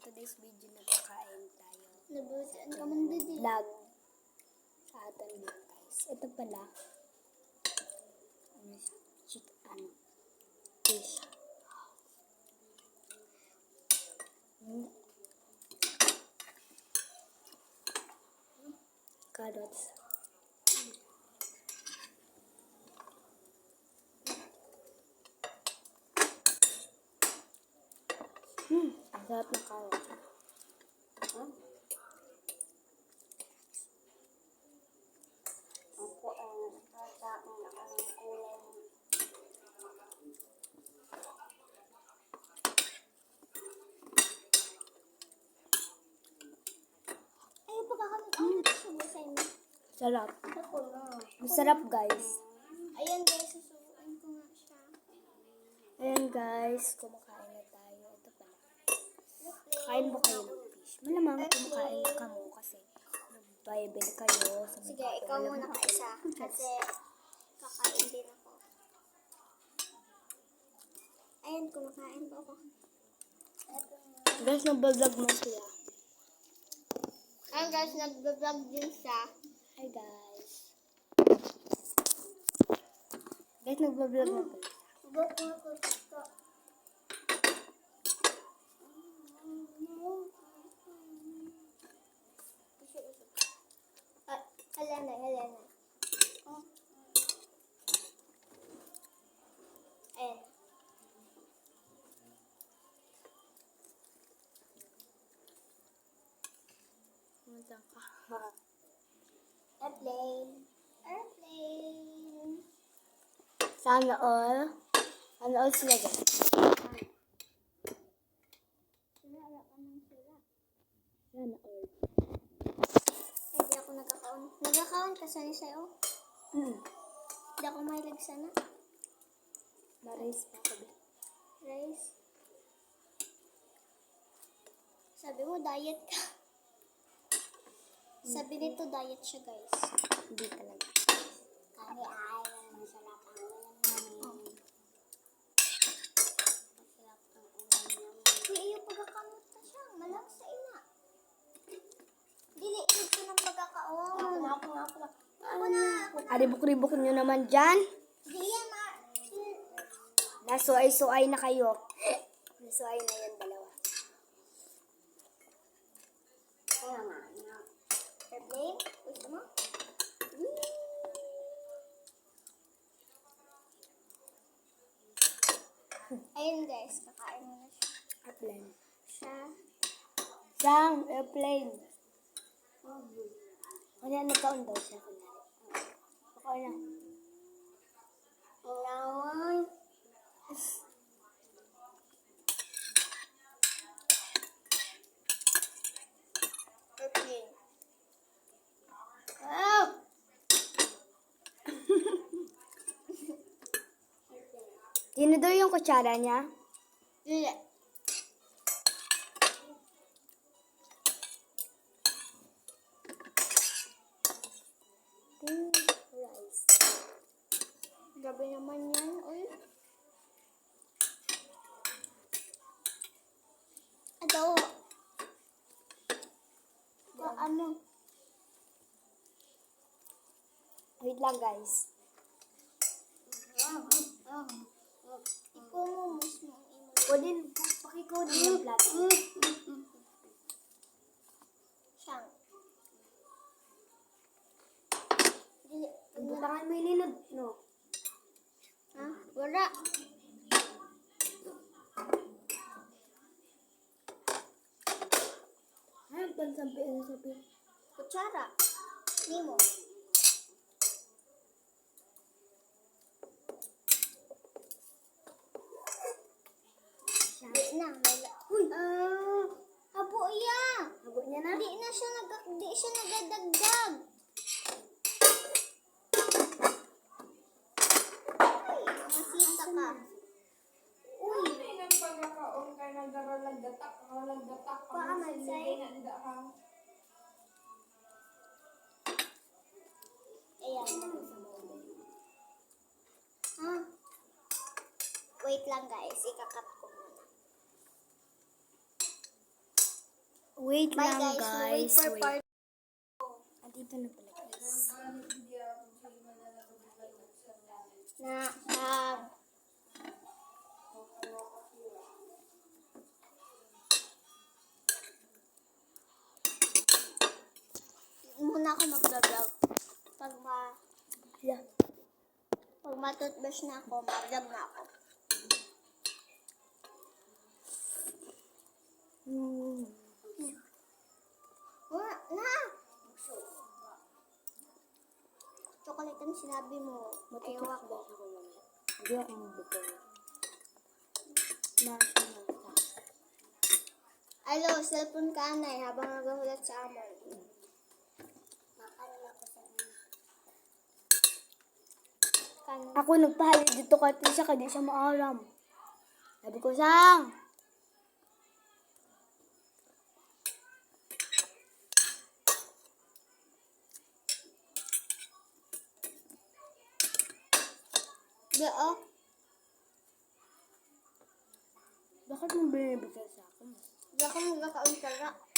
today's video na kakain tayo. Nabutan ka man didi. Vlog sa atin din guys. Ito pala. Ano siya? Fish. Carrots. Ang sarap ng carrots. Ako ang kakain na ang kulay. Ay, pagkakamit ang susubo sa inyo. Sarap. Ako na. Masarap guys. Ayan guys, susubuin ko nga siya. Ayan guys, kumakain na tayo. Ito pala. Kain ba kayo ng fish? Malamang kumakain na kamo kasi nag-bible kayo. Sa Sige, ikaw muna ka isa. Kasi kakain din ako. Ayan, kumakain po ako. Guys, nag-vlog mo siya. Ayan guys, nag-vlog din siya. Hi guys. Guys, nag-vlog mo siya. Helena. Ayan. Muntang ka. Airplane. Sana all. Sana all sila guys. Wala ka ng sila. Sana all. Hindi ako nagkakaon. Nagkakaon ka sana sa'yo? Hindi ako mahilig sana. Na-raise pa ako. Rice. Sabi mo, diet ka. Sabi nito, diet siya guys. Hindi talaga. Kami ay masarap ang ulam namin. Masarap ang ulam namin. Uy, iyo pagkakamot na siya. Malang sa ina. Diliit ko ng pagkakaon. Ako na. Aribok-ribok nyo naman dyan. Diya, Nasuay-suay na kayo. Nasuay na yan dalawa. kaya nga. Airplane? Gusto mo? Ayun guys, kakain mo na siya. Airplane. Siya. Sang, airplane. Kanya nagkaon daw siya. Okay na. Alawan. Airplane. Oh! Yun daw yung kutsara niya. Dili. Rice. Gabi naman yan. Uy. Adobo. Ano? Wait lang guys. Ikaw mo mismo ang imo. Kodin, pakikodin yung plato. Siyang. Dili. Butangan mo yung linod, no? Ha? Wala. Ay, pansampi. Kutsara. Nimo. Di na. Uy! Abo iya. Hago niya na? Di siya nagadagdag. Ay, masita ka. Uy. Paaman sa'yo. Ayan. Ha? Wait lang guys, ikakat ko muna. Wait Bye lang, guys. guys. Wait for Wait. part. Andito na pala, guys. Na, muna ako mag-vlog. Yeah. Pag matutbrush na ako, mag-vlog na ako. Mm. Na! Chocolate ang sinabi mo. Ewa ko. Hindi ako magbubay. Nasa na. Alo, cellphone ka na habang naghuhulat sa amon. Ako nagpahalit dito kay Trisha kaya di siya maaram. Sabi ko, Sang! Di oh. Bakit mo binibigay sa akin? Di ako magkakaon ka.